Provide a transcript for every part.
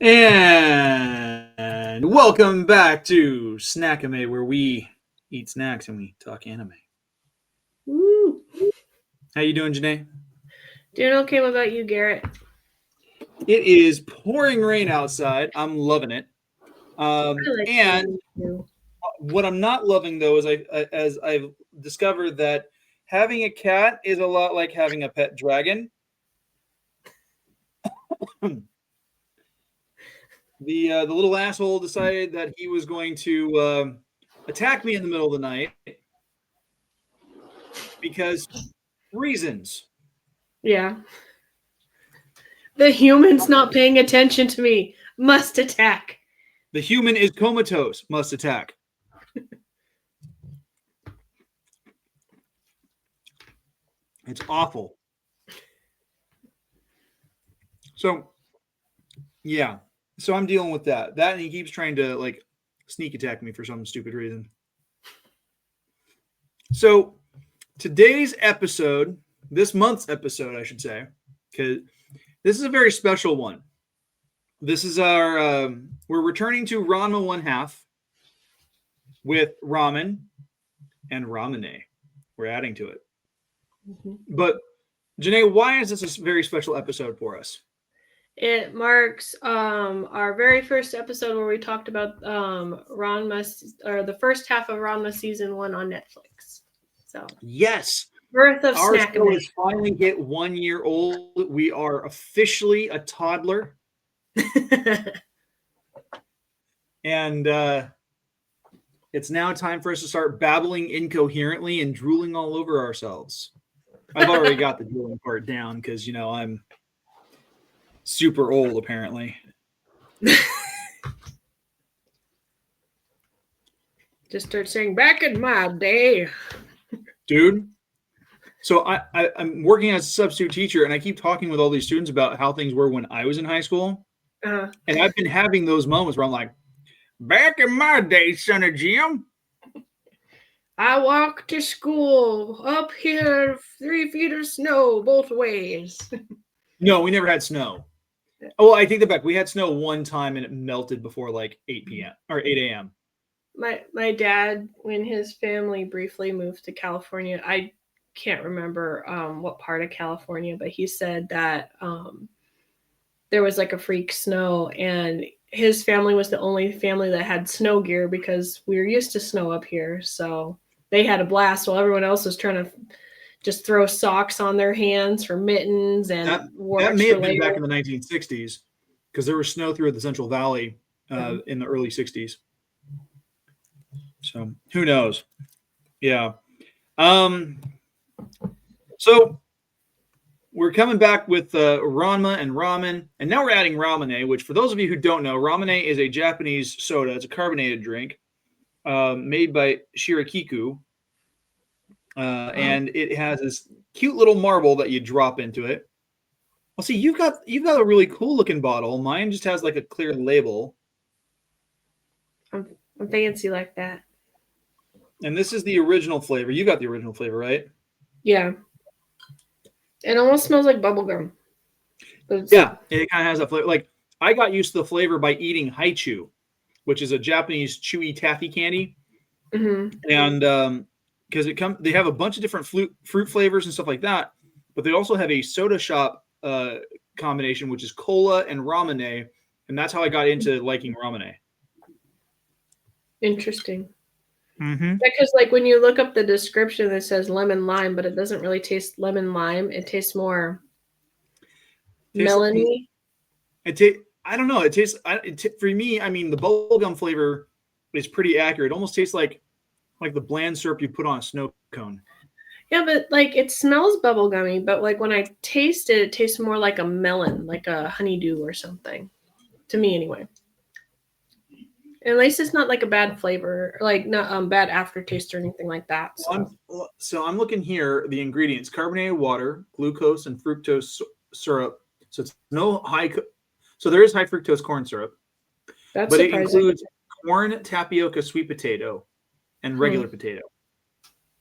And welcome back to Snack-ime, where we eat snacks and we talk anime. Woo. How you doing, Jenae? Doing okay. What about you, Garrett? It is pouring rain outside. I'm loving it. I like And rain too. what I'm not loving though is as I've discovered that having a cat is a lot like having a pet dragon. The little asshole decided that he was going to attack me in the middle of the night because reasons. Yeah. The human's not paying attention to me. Must attack. The human is comatose, must attack. It's awful. So, yeah. So I'm dealing with that. That and he keeps trying to like sneak attack me for some stupid reason. So today's episode, this month's episode, I should say, because this is a very special one. This is our we're returning to Ranma 1/2 with Ramen and Ramune. We're adding to it. But Jenae, why is this a very special episode for us? It marks our very first episode where we talked about Ranma, or the first half of Ranma season 1 on Netflix. So Yes, birth of our Snack-ime. show has finally hit 1 year old. We are officially a toddler, and it's now time for us to start babbling incoherently and drooling all over ourselves. I've already got the drooling part down because I'm super old apparently. Just start saying back in my day, dude. So I'm working as a substitute teacher, and I keep talking with all these students about how things were when I was in high school. And I've been having those moments where I'm like, back in my day, son of Jim, I walked to school up here, 3 feet of snow both ways. No, we never had snow. Oh, I take that back. We had snow one time, and it melted before like 8 p.m. or 8 a.m. My dad, when his family briefly moved to California, I can't remember what part of California, but he said that there was like a freak snow, and his family was the only family that had snow gear because we were used to snow up here. So they had a blast while everyone else was trying to just throw socks on their hands for mittens and that may have been back in the 1960s because there was snow through the Central Valley in the early 60s. So who knows? Yeah. So we're coming back with Ranma and Ramen, and now we're adding Ramune, which for those of you who don't know, Ramune is a Japanese soda. It's a carbonated drink made by Shirakiku. And it has this cute little marble that you drop into it. Well, see, you've got a really cool looking bottle. Mine just has like a clear label. I'm fancy like that. And this is the original flavor. You got the original flavor, right? Yeah. It almost smells like bubblegum. Yeah, it kind of has that flavor. Like, I got used to the flavor by eating haichu, which is a Japanese chewy taffy candy. Mm-hmm. And because they have a bunch of different fruit flavors and stuff like that, but they also have a soda shop combination, which is cola and Ramune, and that's how I got into liking Ramune. Interesting. Mm-hmm. Because like when you look up the description, it says lemon lime, but it doesn't really taste lemon lime. It tastes more melony. I don't know. It tastes for me. I mean, the bubblegum flavor is pretty accurate. It almost tastes like the bland syrup you put on a snow cone. Yeah, but like it smells bubblegummy, but like when I taste it, it tastes more like a melon, like a honeydew or something. To me, anyway. At least it's not like a bad flavor, like not bad aftertaste or anything like that. So I'm looking here. The ingredients: carbonated water, glucose, and fructose syrup. So it's no high. So there is high fructose corn syrup, That's but surprising. it includes corn, tapioca, sweet potato, and regular potato,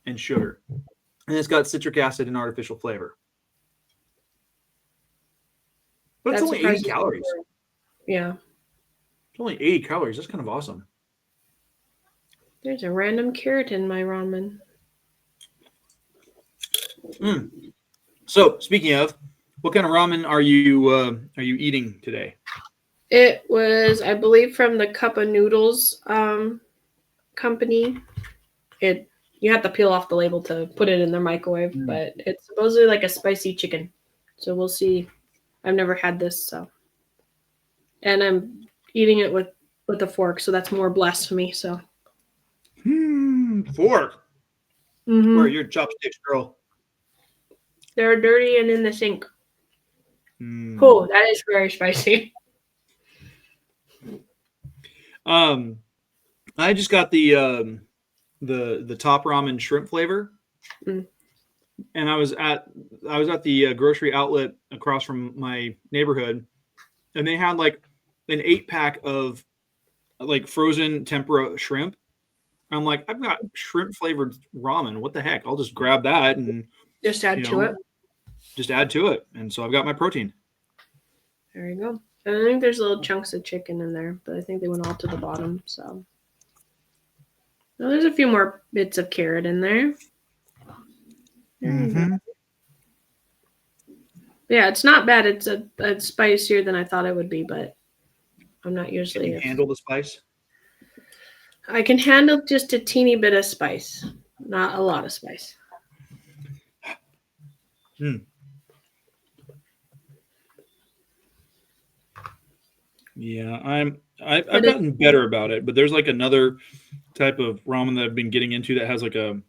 and sugar, and it's got citric acid and artificial flavor. But it's only 80 calories. Yeah. only 80 calories. That's kind of awesome. There's a random carrot in my ramen. So, speaking of, what kind of ramen are you eating today? It was, I believe, from the Cup of Noodles company. You have to peel off the label to put it in the microwave, but it's supposedly like a spicy chicken. So we'll see. I've never had this, so. And I'm eating it with a fork, so that's more blasphemy. So. Fork. Mm-hmm. Where are your chopsticks, girl? They're dirty and in the sink. Oh, that is very spicy. I just got the top ramen shrimp flavor, and I was at the grocery outlet across from my neighborhood, and they had like an 8-pack of like frozen tempura shrimp. I'm like, I've got shrimp flavored ramen. What the heck? I'll just grab that and just add to it. Just add to it, and so I've got my protein. There you go. And I think there's little chunks of chicken in there, but I think they went all to the bottom. So now there's a few more bits of carrot in there. Yeah, it's not bad. It's spicier than I thought it would be, but I'm not usually. Can you handle the spice? I can handle just a teeny bit of spice, not a lot of spice. Yeah, I've gotten better about it, but there's like another type of ramen that I've been getting into that has like a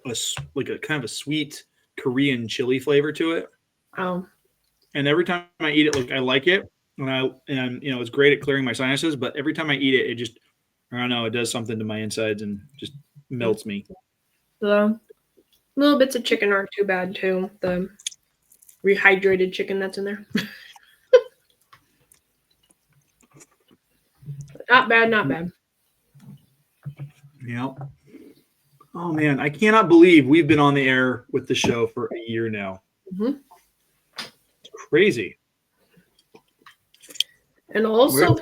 kind of a sweet Korean chili flavor to it. Oh. And every time I eat it, I like it, and it's great at clearing my sinuses. But every time I eat it, it just, I don't know, it does something to my insides and just melts me. The little bits of chicken aren't too bad too. The rehydrated chicken that's in there. Not bad, not bad. Yeah. Oh man, I cannot believe we've been on the air with the show for a year now. It's crazy. And also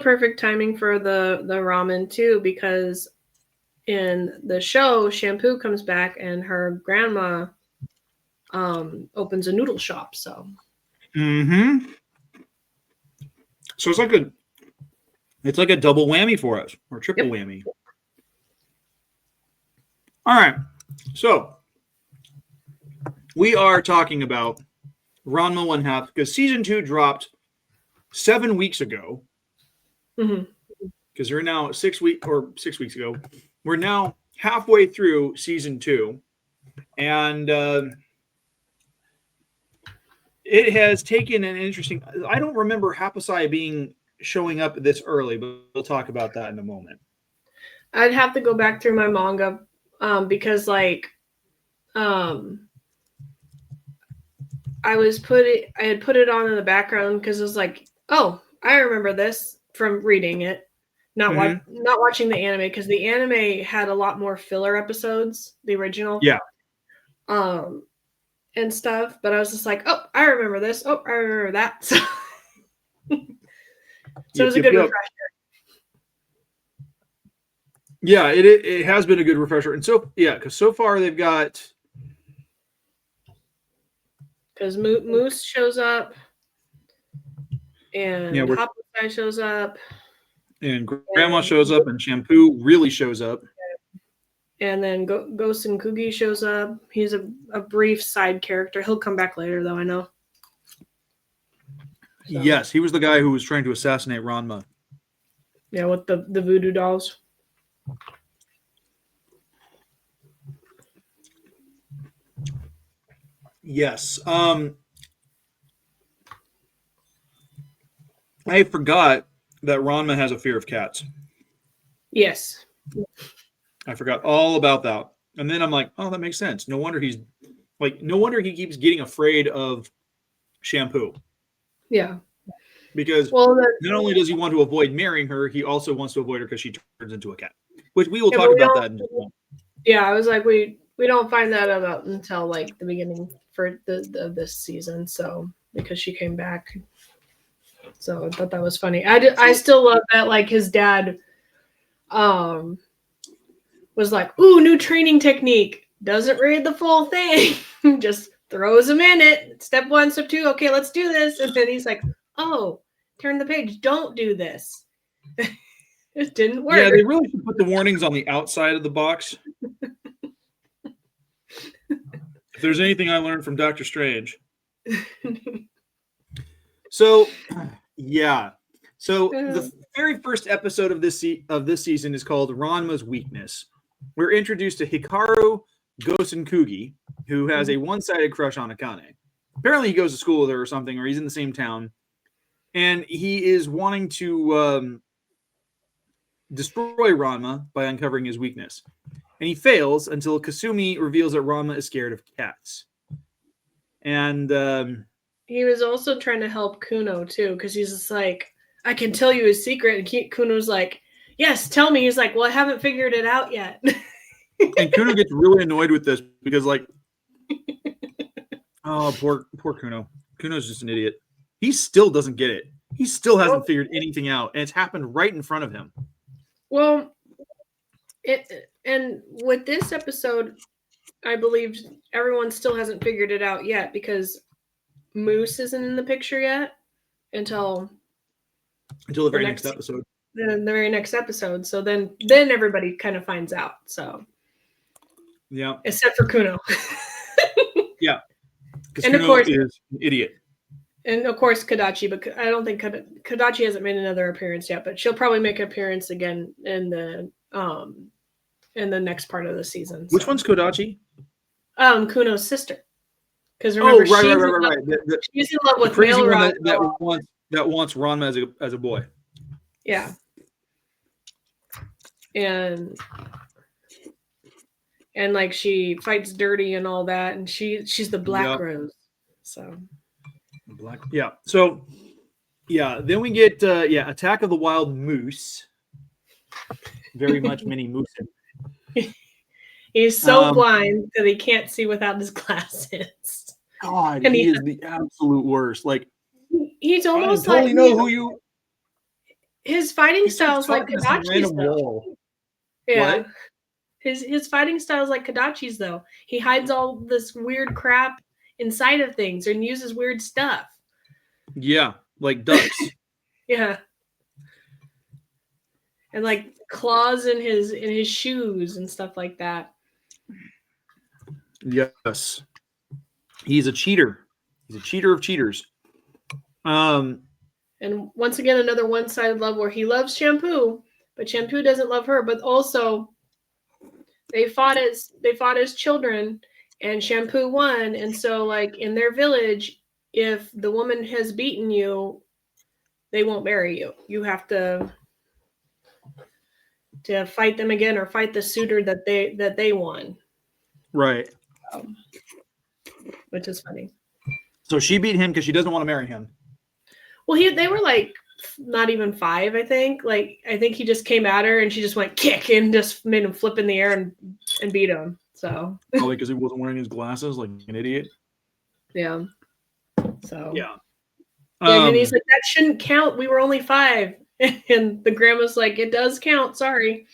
perfect timing for the ramen too, because in the show, Shampoo comes back and her grandma opens a noodle shop. So. So it's like a double whammy for us, or triple whammy. All right. So we are talking about Ranma 1/2 because season 2 dropped 7 weeks ago. Because we're now 6 weeks ago. We're now halfway through season 2. And it has taken an interesting. I don't remember Hapasai showing up this early, but we'll talk about that in a moment. I'd have to go back through my manga because I had put it on in the background because it was like, oh, I remember this from reading it, not watching the anime, because the anime had a lot more filler episodes, the original. Yeah. And stuff, but I was just like, oh, I remember this. Oh, I remember that. So, it was a good refresher. Yeah, it has been a good refresher. And so, yeah, because so far they've got... Because Moose shows up, and Hapasai shows up. And Grandma shows up, and Shampoo really shows up. And then Ghost and Kugi shows up. He's a brief side character. He'll come back later, though, I know. So. Yes, he was the guy who was trying to assassinate Ranma. Yeah, with the voodoo dolls. Yes. I forgot that Ranma has a fear of cats. Yes. I forgot all about that. And then I'm like, oh, that makes sense. No wonder he keeps getting afraid of Shampoo. Yeah. Because not only does he want to avoid marrying her, he also wants to avoid her because she turns into a cat. Which we will talk about that in just a moment. Yeah, I was like, we don't find that out until like the beginning for this season, so because she came back. So I thought that was funny. I still love that, like, his dad was like, ooh, new training technique. Doesn't read the full thing. Just throws him in it. Step 1, step 2. Okay, let's do this. And then he's like, oh, turn the page. Don't do this. It didn't work. Yeah, they really should put the warnings on the outside of the box. If there's anything I learned from Doctor Strange. So, yeah. So the very first episode of this season is called Ranma's Weakness. We're introduced to Hikaru Gosenkugi, who has a one-sided crush on Akane. Apparently he goes to school with her or something, or he's in the same town. And he is wanting to destroy Ranma by uncovering his weakness. And he fails until Kasumi reveals that Ranma is scared of cats. And he was also trying to help Kuno, too, because he's just like, I can tell you his secret. And Kuno's like, yes, tell me. He's like, well, I haven't figured it out yet. And Kuno gets really annoyed with this because, like, oh, poor Kuno. Kuno's just an idiot. He still doesn't get it. He still hasn't figured anything out, and it's happened right in front of him. Well, and with this episode, I believe everyone still hasn't figured it out yet because Moose isn't in the picture yet until the very next episode. The very next episode. So then everybody kind of finds out. So yeah, except for Kuno. Yeah, because Kuno of course is an idiot. And of course Kadachi, but I don't think Kadachi hasn't made another appearance yet, but she'll probably make an appearance again in the next part of the season. Which one's Kodachi? Kuno's sister. Because remember, right. She's in love with the crazy one that wants Ranma as a boy. Yeah. And like she fights dirty and all that, and she's the Black Rose. So So then we get Attack of the Wild Moose. Very much mini moose. He's so blind that he can't see without his glasses. God, and he is the absolute worst. Like he's almost I totally know who you. His fighting style is like Kadachi's though. Yeah. What? His fighting style is like Kadachi's though. He hides all this weird crap inside of things and uses weird stuff. Yeah, like ducks. Yeah. And like claws in his shoes and stuff like that. Yes. He's a cheater. He's a cheater of cheaters. And once again, another one-sided love where he loves Shampoo, but Shampoo doesn't love her. But also, they fought as children, and Shampoo won. And so, like in their village, if the woman has beaten you, they won't marry you. You have to fight them again or fight the suitor that they won. Right. Which is funny. So she beat him because she doesn't want to marry him. Well, they were like not even 5, I think. Like I think he just came at her and she just went kick and just made him flip in the air and beat him. So probably because he wasn't wearing his glasses like an idiot. Yeah. So yeah. And he's like, that shouldn't count. We were only 5. And the grandma's like, it does count. Sorry.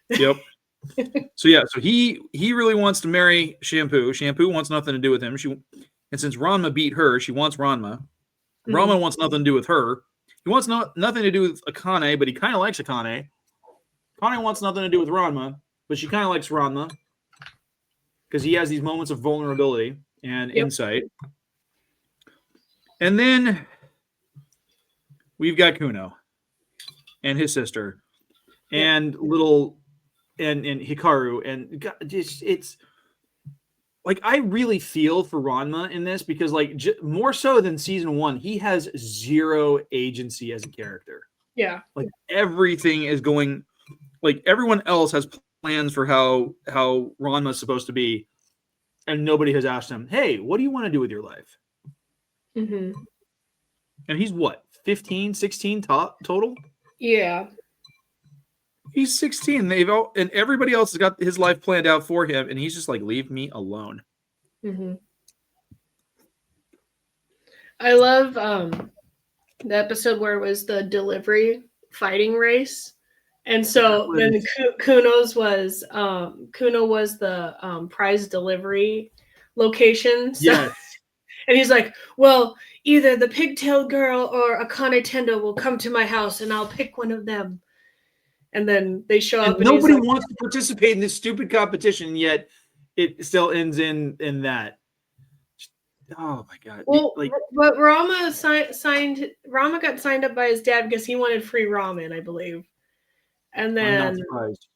Yep. So he really wants to marry Shampoo. Shampoo wants nothing to do with him. And since Ranma beat her, she wants Ranma. Mm-hmm. Ranma wants nothing to do with her. He wants nothing to do with Akane, but he kind of likes Akane. Akane wants nothing to do with Ranma, but she kind of likes Ranma because he has these moments of vulnerability and insight. And then we've got Kuno and his sister and and Hikaru, and it's like I really feel for Ranma in this because like more so than season 1, he has 0 agency as a character. Yeah, like everything is going, like everyone else has plans for how Ranma's supposed to be, and nobody has asked him, "Hey, what do you want to do with your life?" Mm-hmm. And he's what, 15, 16 total? Yeah. He's 16. And everybody else has got his life planned out for him, and he's just like, leave me alone. Mm-hmm. I love the episode where it was the delivery fighting race. And so then Kuno was the prize delivery location. So, Yes. and he's like, well, either the pigtail girl or Akane Tendo will come to my house and I'll pick one of them. And then they show up and nobody he's like, wants to participate in this stupid competition, yet it still ends in that. Oh my god. Well, but Rama got signed up by his dad because he wanted free ramen, I believe. And then I'm not surprised.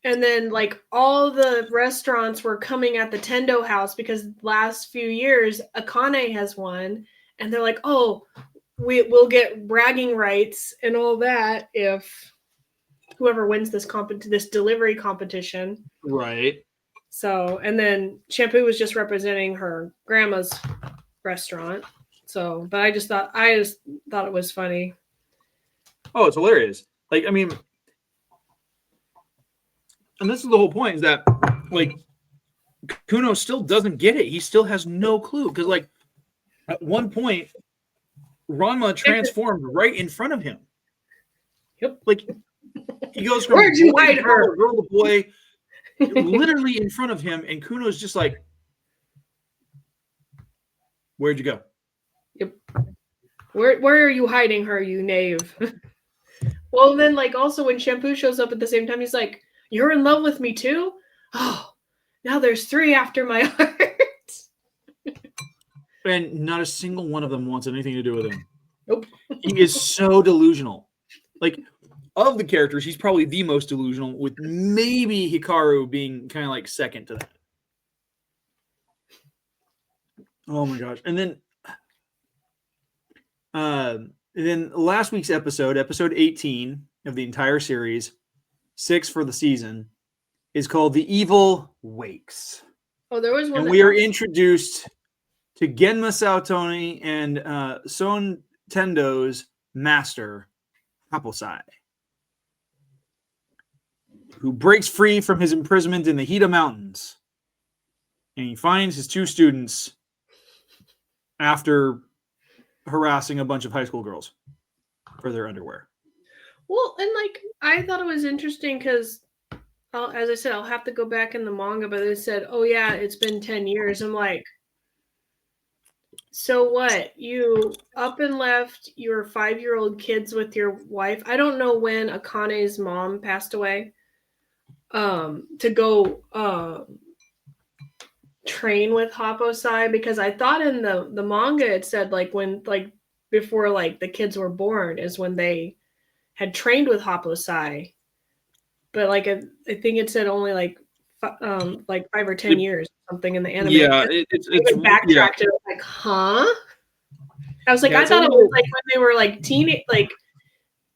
And then like all the restaurants were coming at the Tendo house because last few years Akane has won, and they're like, oh, we'll get bragging rights and all that if whoever wins this delivery competition. Right. So, and then Shampoo was just representing her grandma's restaurant. So, but I just thought it was funny. Oh, it's hilarious. Like, I mean, and this is the whole point, is that like Kuno still doesn't get it. He still has no clue, because like at one point Ranma transformed right in front of him. Yep. Like he goes from where'd you hide her? Girl to boy, literally in front of him, and Kuno's just like, where'd you go? Yep. Where are you hiding her, you knave? Well, then like also when Shampoo shows up at the same time, he's like, you're in love with me too? Oh, now there's 3 after my heart. And not a single one of them wants anything to do with him. Nope. He is so delusional. Like, of the characters, he's probably the most delusional, with maybe Hikaru being kind of like second to that. Oh my gosh. And then last week's episode 18 of the entire series, 6 for the season, is called The Evil Wakes. Oh, there was one. And we are introduced to Genma Saotoni and Son Tendo's master, Haposai, who breaks free from his imprisonment in the Hida Mountains. And he finds his 2 students after harassing a bunch of high school girls for their underwear. Well, and like I thought it was interesting because, as I said, I'll have to go back in the manga, but they said, "Oh yeah, it's been 10 years." I'm like, so what? You up and left your 5-year-old kids with your wife? I don't know when Akane's mom passed away. To go train with Haposai, because I thought in the manga it said like when like before like the kids were born is when they had trained with Haposai, but like I think it said only like 5 or 10 years or something in the anime. Yeah, it's backtracked. Yeah. Like, huh? I was like, I thought it was like when they were like like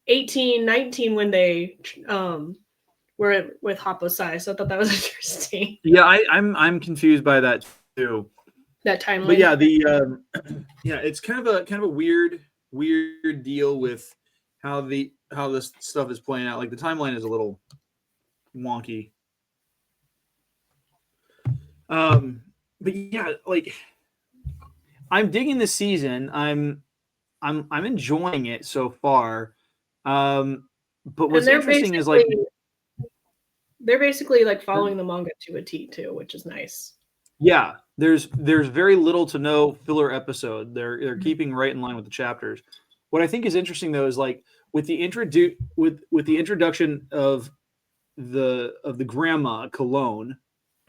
18, 19 when they were with Haposai. So I thought that was interesting. Yeah, I'm confused by that too. That timeline. But yeah, it's kind of a weird deal with how this stuff is playing out. Like the timeline is a little wonky. But yeah, like I'm digging this season. I'm enjoying it so far. But what's interesting is like they're basically like following the manga to a T too, which is nice. Yeah, there's very little to no filler episode. They're keeping right in line with the chapters. What I think is interesting though is like with the introduction of the grandma Cologne,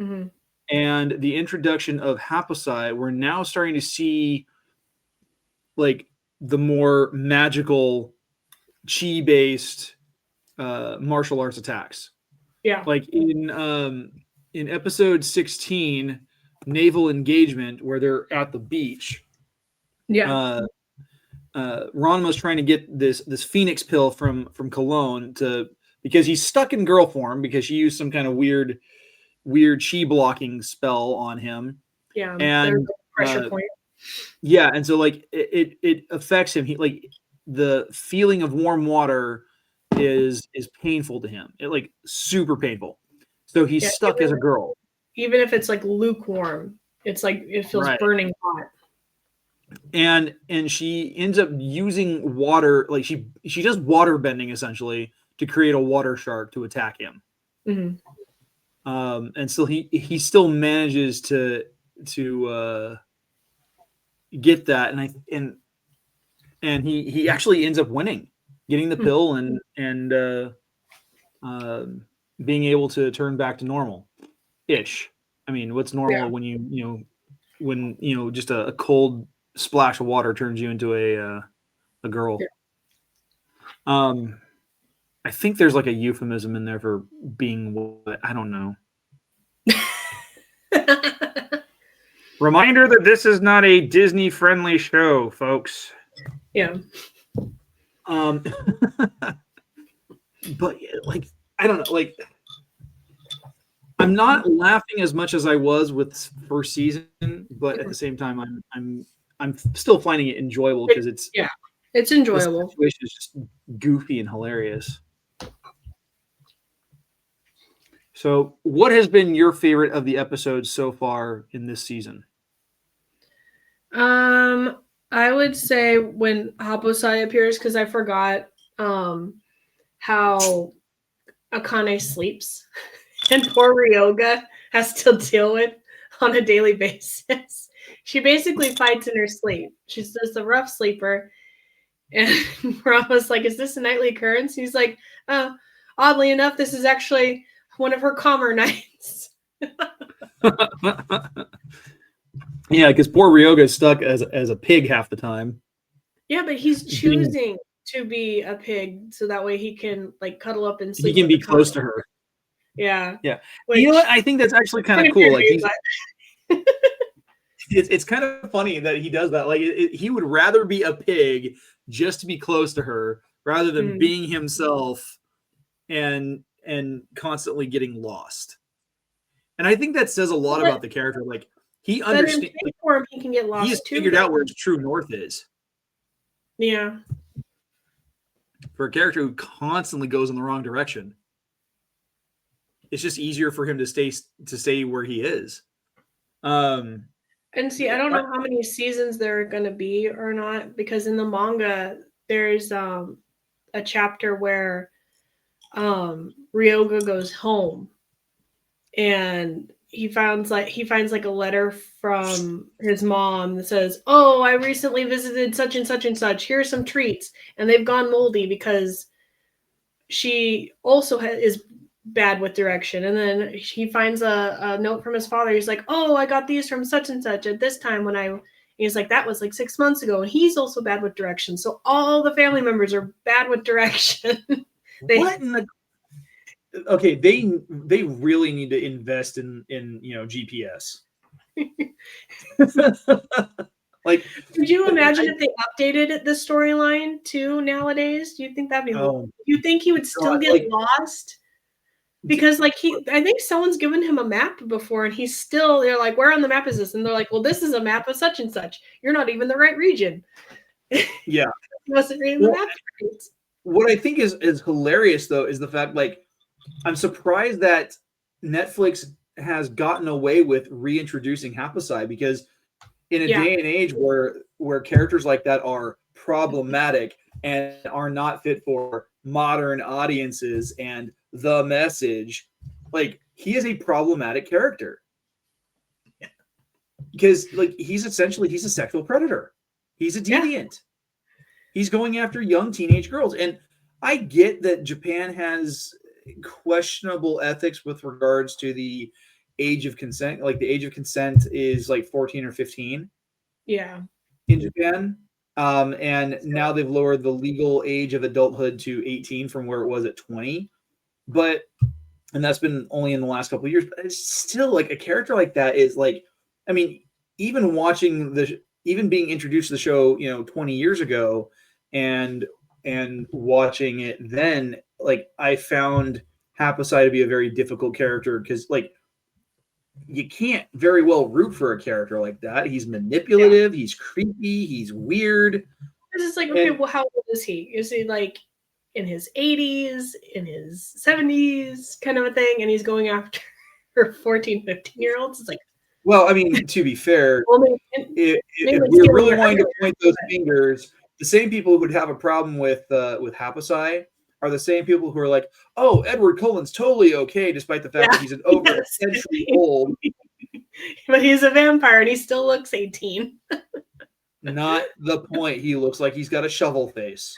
mm-hmm. and the introduction of Haposai, we're now starting to see like the more magical chi based martial arts attacks. Yeah, like in episode 16, Naval Engagement, where they're at the beach. Yeah. Ranma's trying to get this Phoenix pill from Cologne because he's stuck in girl form because she used some kind of weird chi blocking spell on him. Yeah, and pressure point. Yeah, and so like it affects him. He like the feeling of warm water is painful to him. It like super painful. So he's stuck as a girl. Even if it's like lukewarm, it's like it feels burning hot. and she ends up using water, like she does water bending essentially to create a water shark to attack him. And so he still manages to get that, and he actually ends up winning, getting the pill and being able to turn back to normal ish. I mean, what's normal when when just a cold splash of water turns you into a girl. I think there's like a euphemism in there for being what, I don't know. Reminder that this is not a Disney friendly show, folks. Yeah. But like, I don't know, like I'm not laughing as much as I was with first season, but at the same time I'm still finding it enjoyable because it's enjoyable. The situation is just goofy and hilarious. So, what has been your favorite of the episodes so far in this season? I would say when Haposai appears, because I forgot how Akane sleeps and poor Ryoga has to deal with on a daily basis. She basically fights in her sleep. She's just a rough sleeper. And Rama's like, is this a nightly occurrence? He's like, oddly enough, this is actually one of her calmer nights. Yeah, because poor Ryoga is stuck as a pig half the time. Yeah, but he's choosing to be a pig so that way he can like cuddle up and sleep. He can be close to her. Yeah. Yeah. Which, you know what? I think that's actually kind of cool. Like it's kind of funny that he does that. Like he would rather be a pig just to be close to her rather than being himself and constantly getting lost. And I think that says a lot about the character. Like he understands. Like, he can get lost. He has figured out where his true north is. Yeah. For a character who constantly goes in the wrong direction, it's just easier for him to stay where he is. And see, I don't know how many seasons there are going to be or not, because in the manga there's a chapter where Ryoga goes home and he finds like a letter from his mom that says, "Oh, I recently visited such and such and such. Here's some treats," and they've gone moldy because she also is bad with direction. And then he finds a note from his father. He's like, "Oh, I got these from such and such at this time when I." He's like, "That was like 6 months ago," and he's also bad with direction. So all the family members are bad with direction. What in the? Okay, they really need to invest in GPS. Like, could you imagine if they updated the storyline too nowadays? Do you think that'd be? Do you think he would still get lost? Because like I think someone's given him a map before, and he's still. They're like, "Where on the map is this?" And they're like, "Well, this is a map of such and such. You're not even the right region." Yeah, he wasn't reading the map. What I think is hilarious though is the fact, like, I'm surprised that Netflix has gotten away with reintroducing Haposai, because in a day and age where characters like that are problematic and are not fit for modern audiences and the message, like, he is a problematic character because like he's a sexual predator. He's a deviant. He's going after young teenage girls. And I get that Japan has questionable ethics with regards to the age of consent. Like, the age of consent is like 14 or 15. Yeah. In Japan. And now they've lowered the legal age of adulthood to 18 from where it was at 20. And that's been only in the last couple of years. But it's still like a character like that is like, I mean, even being introduced to the show, 20 years ago and watching it then, like, I found Haposai to be a very difficult character because, like, you can't very well root for a character like that. He's manipulative. He's creepy. He's weird. It's just like, okay, well, how old is he? Is he like in his 80s, in his 70s kind of a thing? And he's going after 14, 15-year-olds? It's like, Well, I mean, to be fair, Well, if mainly we're stealing really your wanting to underwear. point those fingers, the same people who would have a problem with Hapasai are the same people who are like, "Oh, Edward Cullen's totally okay, despite the fact Yeah, that he's an over a yes. century old." But he's a vampire and he still looks 18. Not the point. He looks like he's got a shovel face.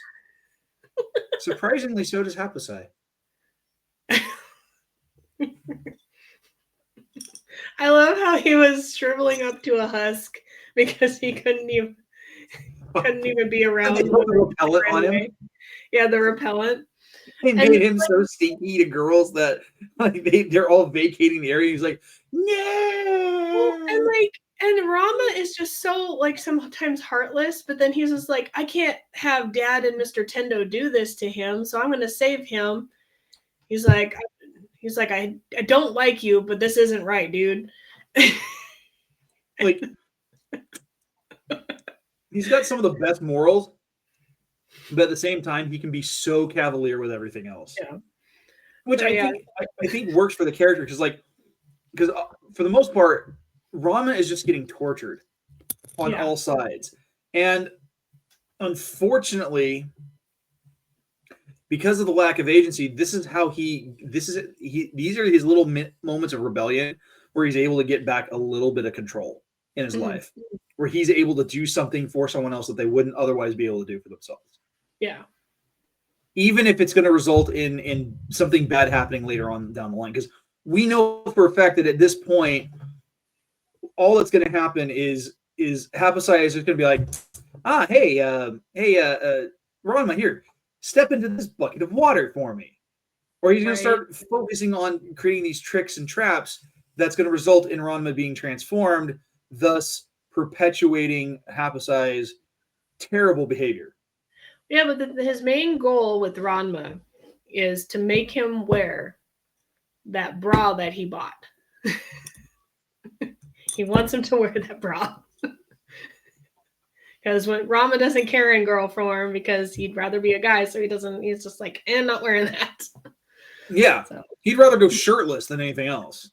Surprisingly, so does Hapasai. I love how he was shriveling up to a husk because he couldn't even be around. They put the repellent on him. Anyway. Yeah, the repellent. They And made him so stinky to girls that like they're all vacating the area. He's like, no. And Rama is just so like sometimes heartless, but then he's just like, I can't have Dad and Mr. Tendo do this to him, so I'm gonna save him. He's like, I don't like you, but this isn't right, dude. Like, he's got some of the best morals, but at the same time, he can be so cavalier with everything else. Yeah. Which I think works for the character because for the most part, Rama is just getting tortured on all sides, and unfortunately, because of the lack of agency, these are his little moments of rebellion where he's able to get back a little bit of control in his life, where he's able to do something for someone else that they wouldn't otherwise be able to do for themselves. Yeah. Even if it's going to result in something bad happening later on down the line, because we know for a fact that at this point, all that's going to happen is Hapasai is just going to be like, hey, Ranma, here, step into this bucket of water for me. Or he's going to start focusing on creating these tricks and traps that's going to result in Ranma being transformed, thus perpetuating Hapasai's terrible behavior. Yeah, but his main goal with Ranma is to make him wear that bra that he bought. He wants him to wear that bra. Because when Rama doesn't care in girl form because he'd rather be a guy, so he's just like, and not wearing that. Yeah. So. He'd rather go shirtless than anything else.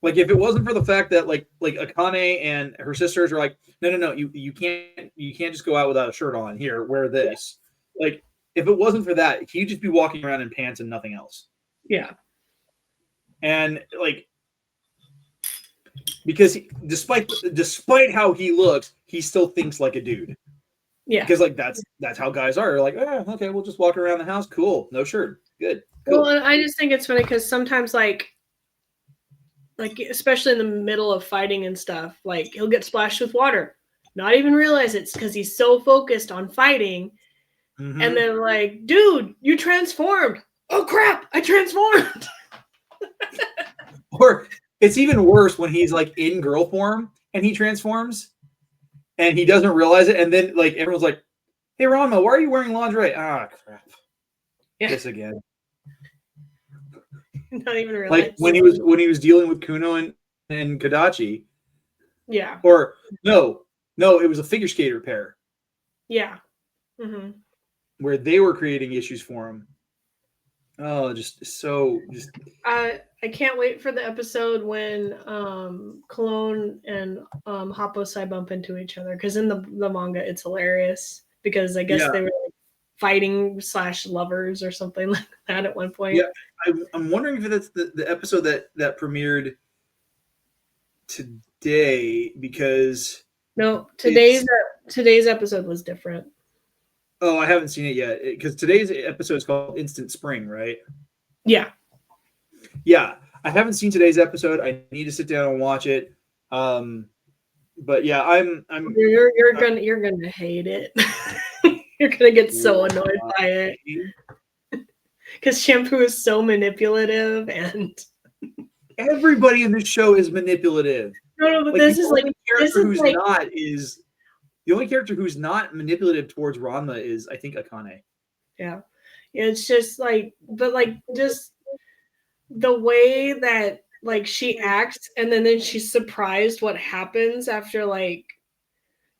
Like if it wasn't for the fact that like Akane and her sisters are like, no, you can't just go out without a shirt on. Here, wear this. Yeah. Like if it wasn't for that, he'd just be walking around in pants and nothing else. Yeah. And like because despite how he looks, he still thinks like a dude. Yeah. Because like that's how guys are. They're like, oh, okay, we'll just walk around the house. Cool. No shirt. Good. Cool. Well, and I just think it's funny because sometimes like especially in the middle of fighting and stuff, like he'll get splashed with water, not even realize it's because he's so focused on fighting. Mm-hmm. And then like, dude, you transformed. Oh crap, I transformed. Or it's even worse when he's like in girl form and he transforms and he doesn't realize it. And then like everyone's like, hey Ranma, why are you wearing lingerie? Ah, crap. Yeah. This again. Not even realize. Like when he was dealing with Kuno and Kadachi. Yeah. Or no, it was a figure skater pair. Yeah. Mm-hmm. Where they were creating issues for him. Oh, I can't wait for the episode when Cologne and Hapasai bump into each other, because in the manga it's hilarious because I guess they were like fighting / lovers or something like that at one point. Yeah, I'm wondering if that's the episode that premiered today, because no, today's episode was different. Oh, I haven't seen it yet because today's episode is called Instant Spring, right? Yeah. Yeah, I haven't seen today's episode. I need to sit down and watch it. But yeah, I'm. You're gonna hate it. You're gonna get so annoyed by it because Shampoo is so manipulative, and everybody in this show is manipulative. No, but this is like the only character who's not manipulative towards Ranma is, I think, Akane. Yeah, it's just like, but like just the way that like she acts, and then she's surprised what happens after like,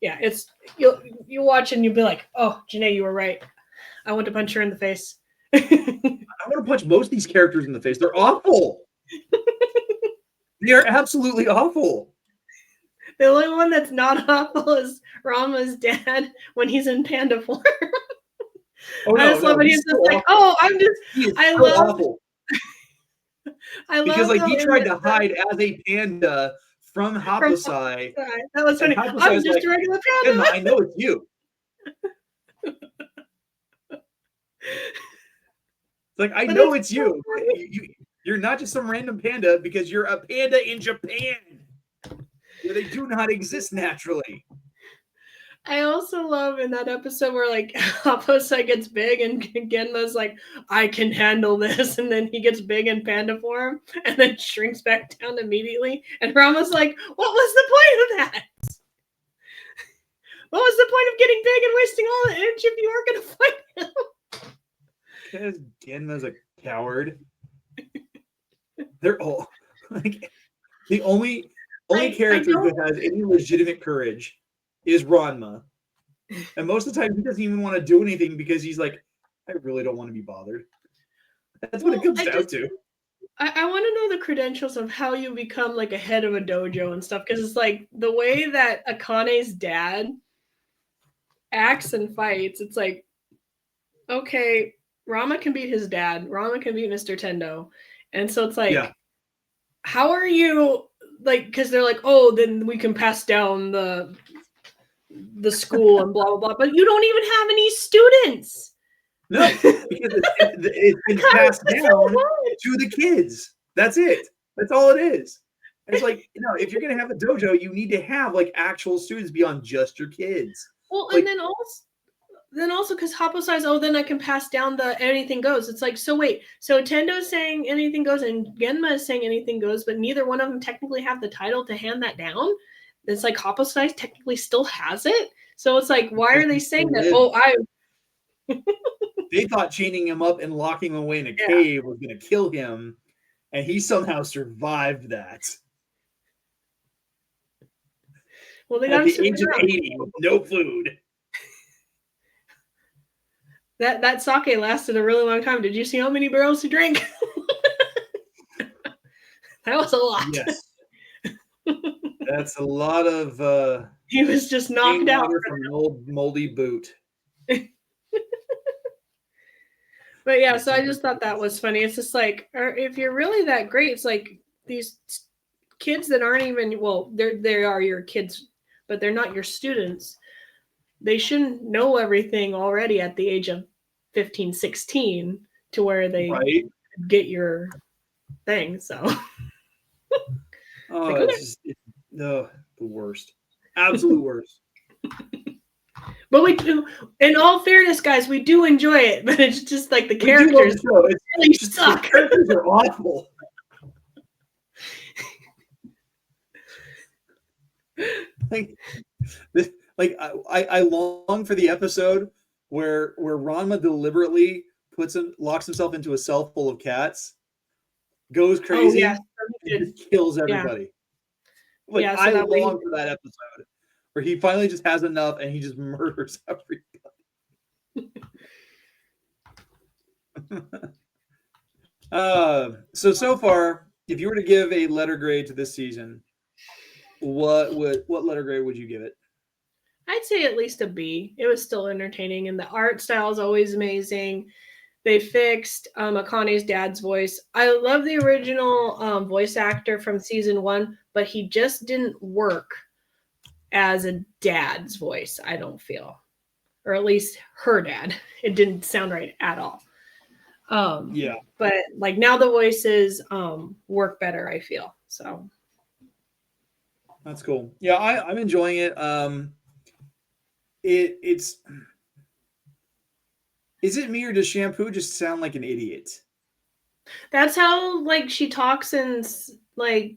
yeah, it's you watch and you'll be like, oh, Jenae, you were right. I want to punch her in the face. I want to punch most of these characters in the face. They're awful. They are absolutely awful. The only one that's not awful is Rama's dad when he's in panda form. Oh I just love it. He's just like, awful. oh, I'm just. He is I so love. awful. I Because love like he how tried to hide as a panda from Happosai. That was And funny. I'm Happosai's just like, a regular Emma, panda. I know it's you. It's like, I But know it's it's so you. funny. You're not just some random panda because you're a panda in Japan, where they do not exist naturally. I also love in that episode where like Happosai gets big and Genma's like, I can handle this, and then he gets big in panda form and then shrinks back down immediately. And Rama's like, what was the point of that? What was the point of getting big and wasting all the energy if you weren't gonna fight him? Because Genma's a coward. They're all like the only character who has any legitimate courage is Ranma. And most of the time he doesn't even want to do anything because he's like, I really don't want to be bothered. That's what it comes down to. I want to know the credentials of how you become like a head of a dojo and stuff, because it's like the way that Akane's dad acts and fights, it's like, okay, Rama can beat his dad, Rama can beat Mr. Tendo. And so it's like, how are you like, because they're like, oh, then we can pass down the school and blah blah blah, but you don't even have any students. No, because it's been passed down to the kids. That's it. That's all it is. It's like, if you're gonna have a dojo, you need to have like actual students beyond just your kids. Well, like, and then also because Happosai's, oh, then I can pass down the anything goes. It's like, so wait, so Tendo's saying anything goes and Genma is saying anything goes, but neither one of them technically have the title to hand that down. It's like Happosai technically still has it. So it's like, why are they saying that? Oh, they thought chaining him up and locking him away in a cave was going to kill him, and he somehow survived that. Well, they at got the age of 80 with no food. That sake lasted a really long time. Did you see how many barrels he drank? That was a lot. Yes. That's a lot of he was just knocked out from an old moldy boot. But yeah, so I just thought that was funny. It's just like, if you're really that great, it's like these kids that aren't even, well, they are your kids, but they're not your students. They shouldn't know everything already at the age of 15, 16 to where they get your thing. So oh, like, it's the worst. Absolute worst. But we do, in all fairness, guys, we do enjoy it, but it's just like the characters really suck. The characters are awful. I long for the episode where Ranma deliberately locks himself into a cell full of cats, goes crazy, and just kills everybody. Yeah. I long for that episode where he finally just has enough and he just murders everybody. So far, if you were to give a letter grade to this season, what letter grade would you give it? I'd say at least a B. It was still entertaining, and the art style is always amazing. They fixed Akane's dad's voice. I love the original voice actor from season 1, but he just didn't work as a dad's voice, I don't feel. Or at least her dad. It didn't sound right at all. Yeah. But like now the voices work better, I feel. So that's cool. Yeah, I'm enjoying it. It's is it me or does Shampoo just sound like an idiot? That's how like she talks and like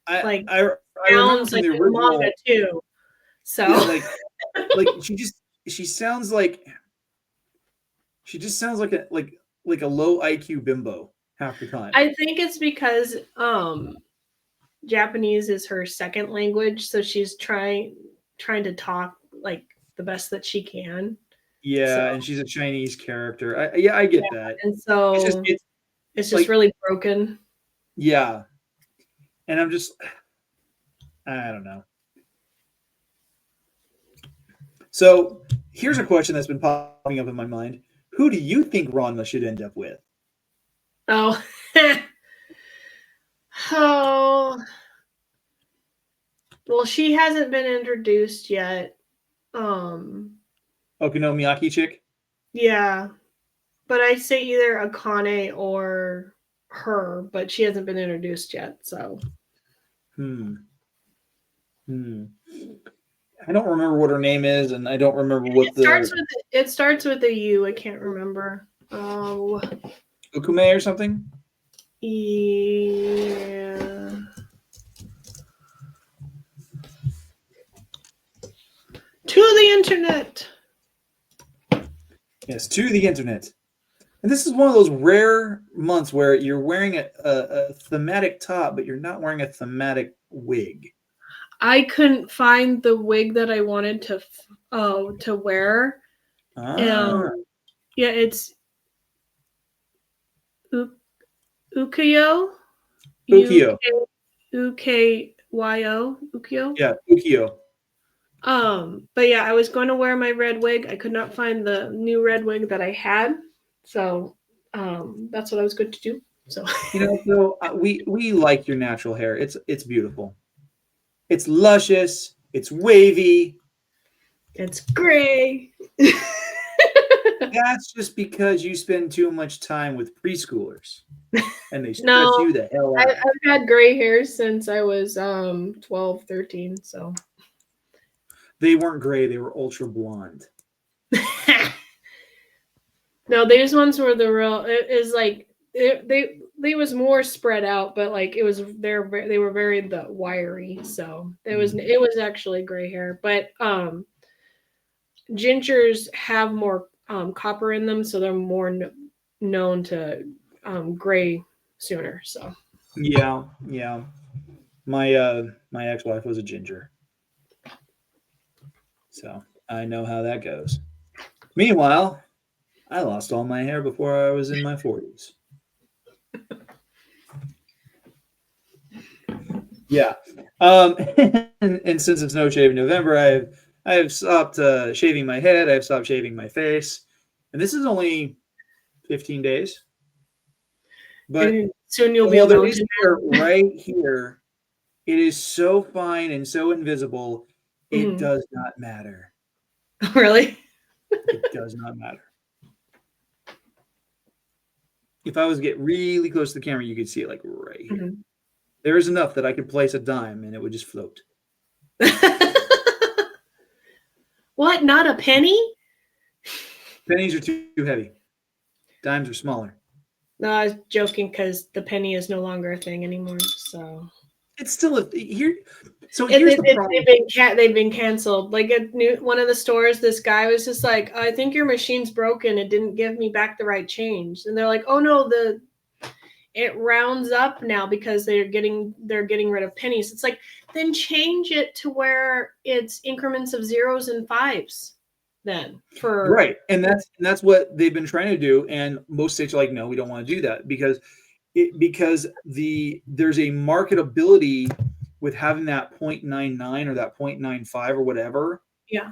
I sounds like in manga too. So yeah, like she sounds like a low IQ bimbo half the time. I think it's because Japanese is her second language, so she's trying to talk like the best that she can. Yeah, and she's a Chinese character. I get that. And so it's just like, really broken. Yeah. And I'm just, I don't know. So here's a question that's been popping up in my mind. Who do you think Ranma should end up with? Oh. Oh. Well, she hasn't been introduced yet. Okonomiyaki chick? Yeah. But I say either Akane or her, but she hasn't been introduced yet, so. I don't remember what her name is, and I don't remember what it starts with a U. I can't remember. Oh. Ukume or something? Yeah. To the internet. Yes, to the internet. And this is one of those rare months where you're wearing a thematic top, but you're not wearing a thematic wig. I couldn't find the wig that I wanted to wear. Yeah, it's Ukiyo. Ukiyo. Ukyo. Ukiyo. Yeah, Ukiyo. But yeah, I was going to wear my red wig. I could not find the new red wig that I had, so that's what I was going to do. So so we like your natural hair. It's beautiful. It's luscious. It's wavy. It's gray. That's just because you spend too much time with preschoolers, and they stress you the hell out. I've had gray hair since I was 12, 13, so. They weren't gray, they were ultra blonde. No, these ones were the real. It is like they was more spread out, but like it was they were very wiry, so it was actually gray hair. But gingers have more copper in them, so they're more known to gray sooner. So yeah. My ex-wife was a ginger. So I know how that goes. Meanwhile, I lost all my hair before I was in my 40s. Yeah. And since it's No Shave November, I have stopped shaving my head. I've stopped shaving my face. And this is only 15 days. But soon you'll be able to right here. It is so fine and so invisible. It does not matter. Really? It does not matter. If I was to get really close to the camera, you could see it like right here. Mm-hmm. There is enough that I could place a dime and it would just float. What? Not a penny? Pennies are too heavy. Dimes are smaller. No, I was joking because the penny is no longer a thing anymore. So it's still here. So here's the problem. They've been canceled. Like at one of the stores, this guy was just like, "I think your machine's broken. It didn't give me back the right change." And they're like, "Oh no, it rounds up now because they're getting rid of pennies." It's like, then change it to where it's increments of zeros and fives. Then for right, and that's what they've been trying to do, and most states are like, no, we don't want to do that because there's a marketability with having that 0.99 or that 0.95 or whatever. Yeah.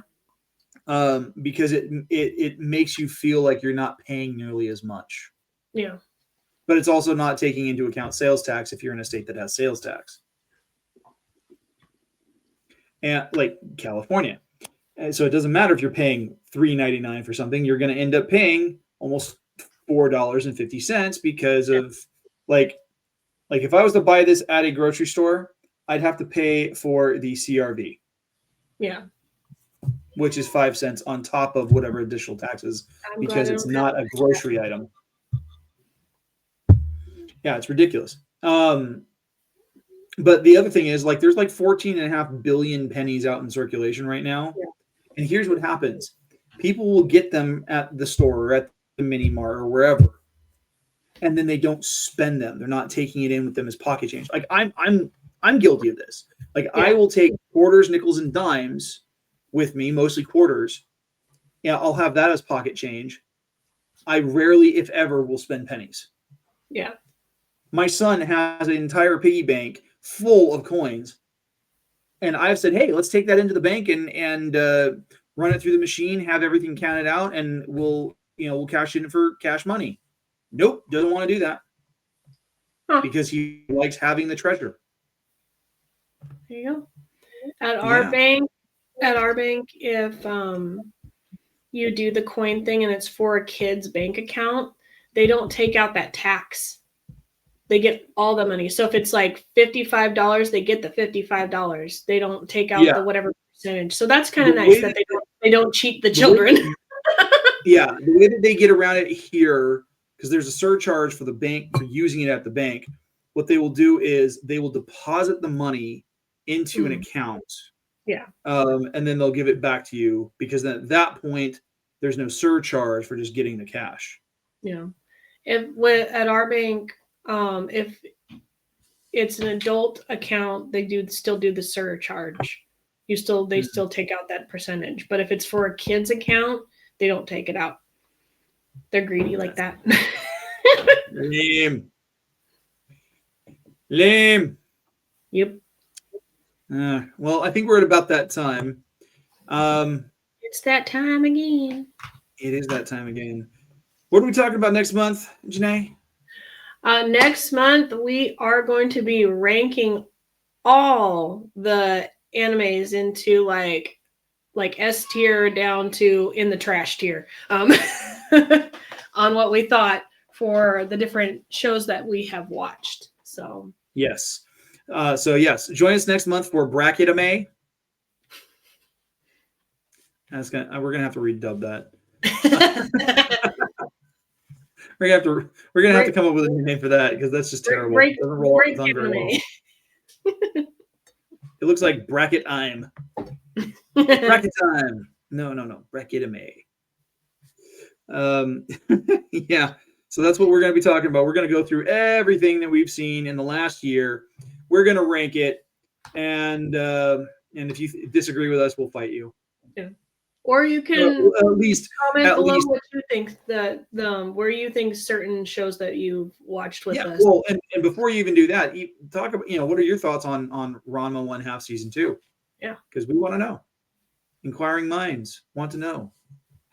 Because it makes you feel like you're not paying nearly as much. Yeah. But it's also not taking into account sales tax if you're in a state that has sales tax. And like California. And so it doesn't matter if you're paying $3.99 for something, you're going to end up paying almost $4.50 because of like if I was to buy this at a grocery store, I'd have to pay for the CRV. Yeah. Which is 5 cents on top of whatever additional taxes because it's not a grocery item. Yeah, it's ridiculous. But the other thing is like there's like 14.5 billion pennies out in circulation right now. Yeah. And here's what happens. People will get them at the store or at the mini mart or wherever. And then they don't spend them. They're not taking it in with them as pocket change. Like I'm guilty of this. Like I will take quarters, nickels, and dimes with me, mostly quarters. Yeah, I'll have that as pocket change. I rarely, if ever, will spend pennies. Yeah. My son has an entire piggy bank full of coins. And I've said, hey, let's take that into the bank and run it through the machine, have everything counted out, and we'll cash in for cash money. Nope, doesn't want to do that because he likes having the treasure. There you go. At our bank, if you do the coin thing and it's for a kid's bank account, they don't take out that tax. They get all the money. So if it's like $55, they get the $55. They don't take out the whatever percentage. So that's kind of nice that they don't cheat the children. The way that they get around it here, because there's a surcharge for the bank for using it at the bank, what they will do is they will deposit the money into an account. Yeah. And then they'll give it back to you, because then at that point there's no surcharge for just getting the cash. Yeah. At our bank, if it's an adult account, they still do the surcharge. They still take out that percentage. But if it's for a kid's account, they don't take it out. They're greedy like that. Lame. Yep. Well, I think we're at about that time. It's that time again. It is that time again. What are we talking about next month, Jenae? Next month, we are going to be ranking all the animes into like S tier down to in the trash tier on what we thought for the different shows that we have watched. So yes. Join us next month for Bracket-ime. We're gonna have to redub that. We're gonna have to come up with a new name for that, because that's just terrible. It doesn't roll off the tongue very well. It looks like Bracket-ime. Bracket time. No. Bracket-ime. Yeah. So that's what we're going to be talking about. We're going to go through everything that we've seen in the last year. We're going to rank it, and if you disagree with us, we'll fight you. Yeah. Or you can comment below what you think where you think certain shows that you've watched with us. Well, and before you even do that, talk about what are your thoughts on Ranma 1/2 season 2? Yeah, because we want to know. Inquiring minds want to know.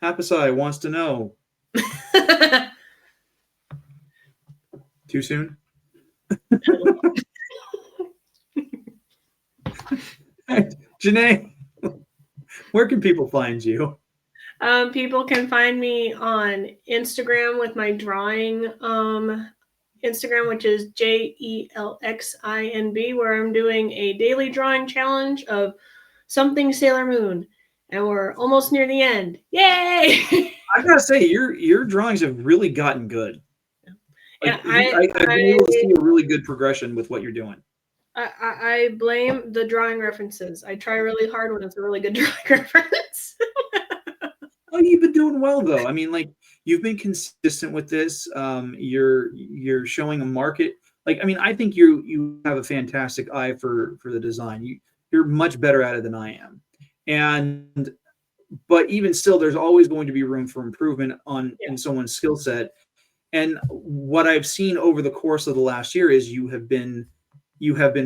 Hapisai wants to know. Too soon? Jenae, where can people find you? People can find me on Instagram with my drawing Instagram, which is JELXINB, where I'm doing a daily drawing challenge of something Sailor Moon, and we're almost near the end. Yay! I gotta say, your drawings have really gotten good. Yeah, I've been able to see a really good progression with what you're doing. I blame the drawing references. I try really hard when it's a really good drawing reference. Oh, you've been doing well, though. I mean, like, you've been consistent with this. You're showing a market. Like, I mean, I think you have a fantastic eye for the design. You're much better at it than I am. But even still, there's always going to be room for improvement in someone's skill set. And what I've seen over the course of the last year is you have been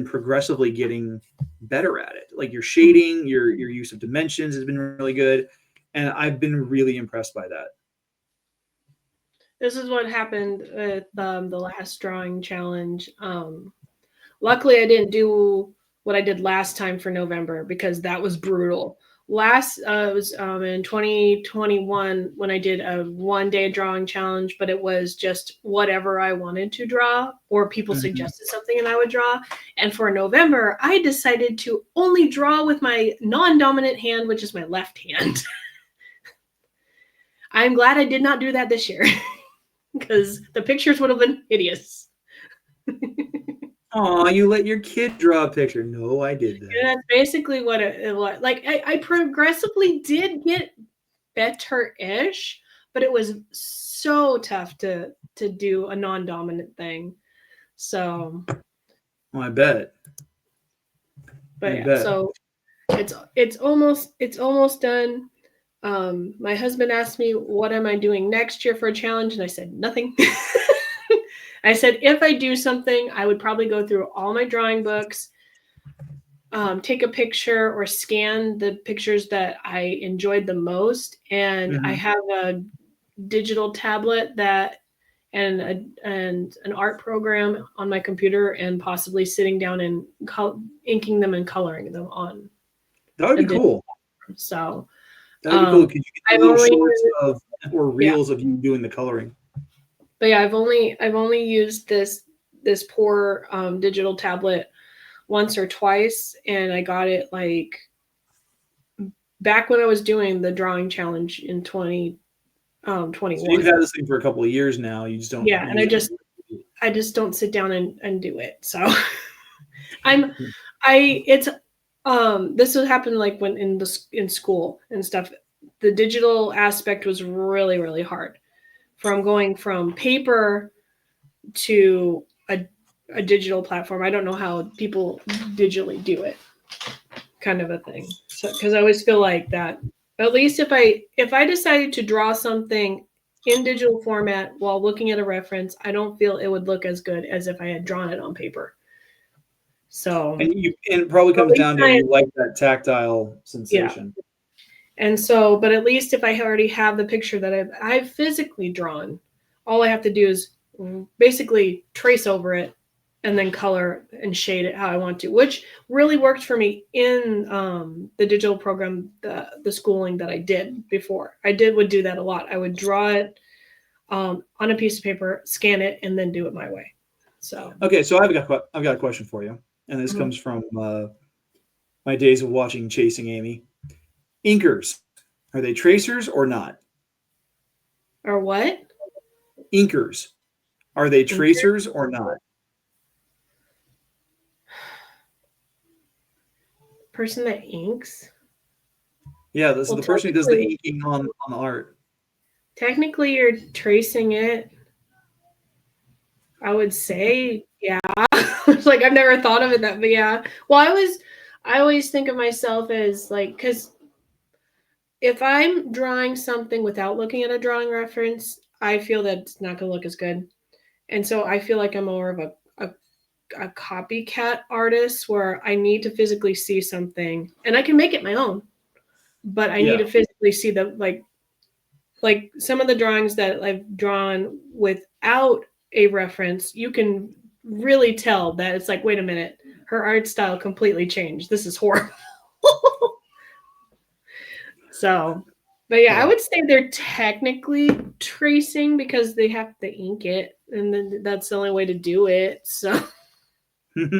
progressively getting better at it. Like your shading, your use of dimensions has been really good. And I've been really impressed by that. This is what happened with the last drawing challenge. Luckily, I didn't do what I did last time for November, because that was brutal. It was in 2021 when I did a 1-day drawing challenge, but it was just whatever I wanted to draw, or people suggested something and I would draw. And for November, I decided to only draw with my non-dominant hand, which is my left hand. I'm glad I did not do that this year, because the pictures would have been hideous. Oh, you let your kid draw a picture. No, I did that. Yeah, that's basically what it was. Like, I progressively did get better-ish, but it was so tough to do a non-dominant thing. So. Well, I bet. But so it's almost done. My husband asked me, what am I doing next year for a challenge? And I said, nothing. I said, if I do something, I would probably go through all my drawing books, take a picture or scan the pictures that I enjoyed the most. And I have a digital tablet and an art program on my computer, and possibly sitting down and inking them and coloring them on. That would be cool. So that'd be cool. Could you get little shorts or reels of you doing the coloring? But yeah, I've only used this poor digital tablet once or twice, and I got it like back when I was doing the drawing challenge in 2021. So you've had this thing for a couple of years now. You just don't. Yeah, and I just don't sit down and do it. So this would happen like when in school and stuff. The digital aspect was really, really hard. From going from paper to a digital platform. I don't know how people digitally do it, kind of a thing. So, because I always feel like that, at least if I decided to draw something in digital format while looking at a reference, I don't feel it would look as good as if I had drawn it on paper. So and it probably comes down to you like that tactile sensation. Yeah. And so, but at least if I already have the picture that I've physically drawn, all I have to do is basically trace over it and then color and shade it how I want to, which really worked for me in the digital program, the schooling that I did before. Would do that a lot. I would draw it on a piece of paper, scan it, and then do it my way. So okay, so I've got a question for you, and this comes from my days of watching Chasing Amy. Inkers, are they tracers or not? Or what? Inkers, are they tracers or not? Person that inks? Yeah, this is the person who does the inking on the art. Technically, you're tracing it. I would say, yeah. It's like I've never thought of it that, but yeah. Well, I always think of myself as like, because if I'm drawing something without looking at a drawing reference, I feel that it's not going to look as good. And so I feel like I'm more of a copycat artist where I need to physically see something, and I can make it my own, but I need to physically see the like some of the drawings that I've drawn without a reference, you can really tell that it's like, wait a minute, her art style completely changed. This is horrible. So, but yeah, I would say they're technically tracing because they have to ink it, and then that's the only way to do it. So, but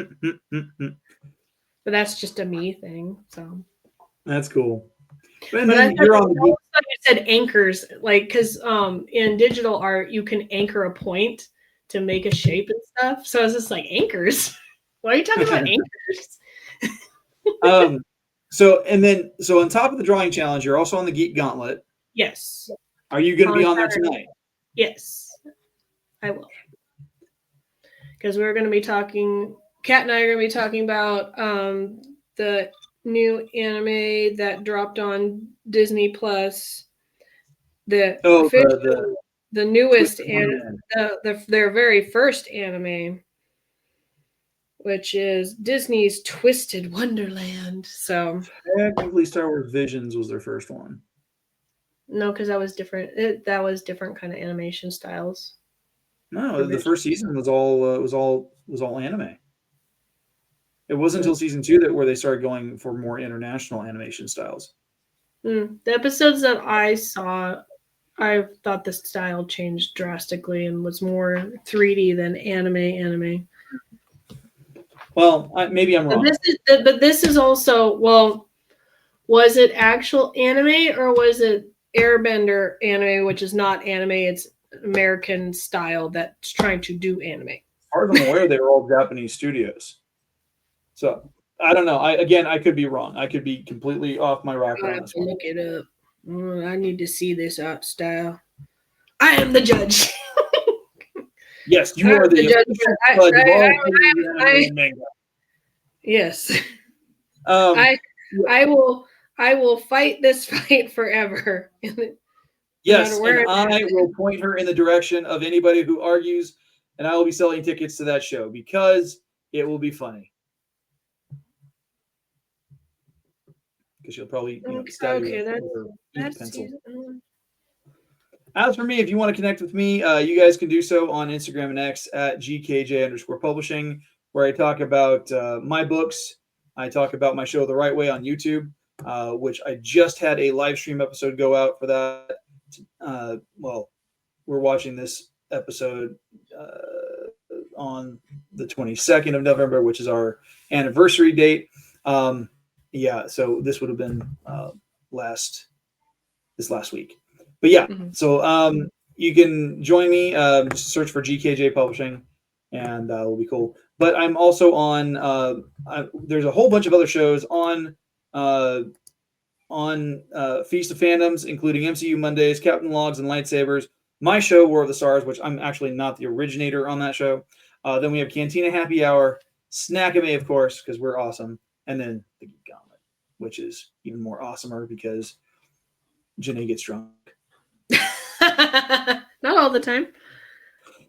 that's just a me thing. So that's cool. And then you're on the. You said anchors, like because in digital art you can anchor a point to make a shape and stuff. So it's just like anchors. Why are you talking about anchors? So on top of the drawing challenge, you're also on the Geek Gauntlet. Yes. Are you going to be on there tonight? Yes, I will. Because we're going to be talking. Kat and I are going to be talking about the new anime that dropped on Disney Plus. The newest and their very first anime, which is Disney's Twisted Wonderland. So technically, Star Wars Visions was their first one. No, because that was different. That was different kind of animation styles. No, the first season was all anime. It wasn't until season 2 where they started going for more international animation styles. The episodes that I saw, I thought the style changed drastically and was more 3D than anime. Well, maybe I'm wrong. But this is also, well, was it actual anime or was it Airbender anime, which is not anime, it's American style that's trying to do anime? As far as I'm aware, they were all Japanese studios. So I don't know. I could be wrong. I could be completely off my rocker on this one. Look it up. I need to see this art style. I am the judge. Yes, you are the judge. Yes. I will fight this fight forever. Yes, and I will point her in the direction of anybody who argues and I will be selling tickets to that show because it will be funny. Because she'll probably stab you with her pencil. As for me, if you want to connect with me, you guys can do so on Instagram and X at GKJ_publishing, where I talk about my books. I talk about my show The Right Way on YouTube, which I just had a live stream episode go out for that. Well, we're watching this episode on the 22nd of November, which is our anniversary date. So this would have been this last week. But yeah, so you can join me. Just search for GKJ Publishing, and it'll be cool. But I'm also on. There's a whole bunch of other shows on Feast of Fandoms, including MCU Mondays, Captain Logs, and Lightsabers. My show, War of the Stars, which I'm actually not the originator on that show. Then we have Cantina Happy Hour, Snack-ime, of course, because we're awesome, and then the Geek Gauntlet, which is even more awesomer because Jenae gets drunk. Not all the time.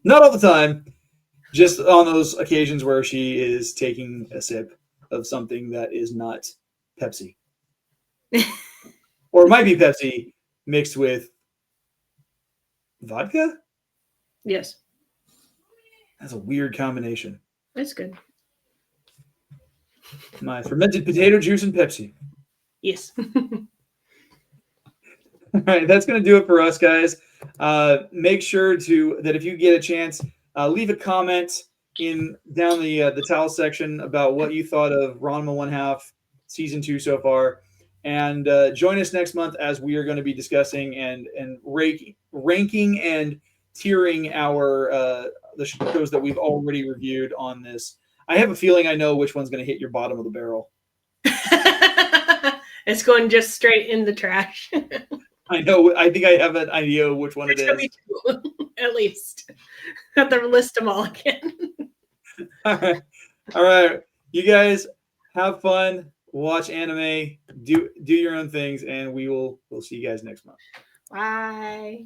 Not all the time. Just on those occasions where she is taking a sip of something that is not Pepsi. Or it might be Pepsi mixed with vodka? Yes. That's a weird combination. That's good. My fermented potato juice and Pepsi. Yes. All right, that's going to do it for us, guys. Make sure that if you get a chance, leave a comment down the towel section about what you thought of Ranma 1/2 season 2 so far, and join us next month as we are going to be discussing and ranking and tiering the shows that we've already reviewed on this. I have a feeling I know which one's going to hit your bottom of the barrel. It's going just straight in the trash. I know. I think I have an idea which one it is. Me too, at least. Have to list them all again. All right. You guys have fun. Watch anime. Do your own things, and we'll see you guys next month. Bye.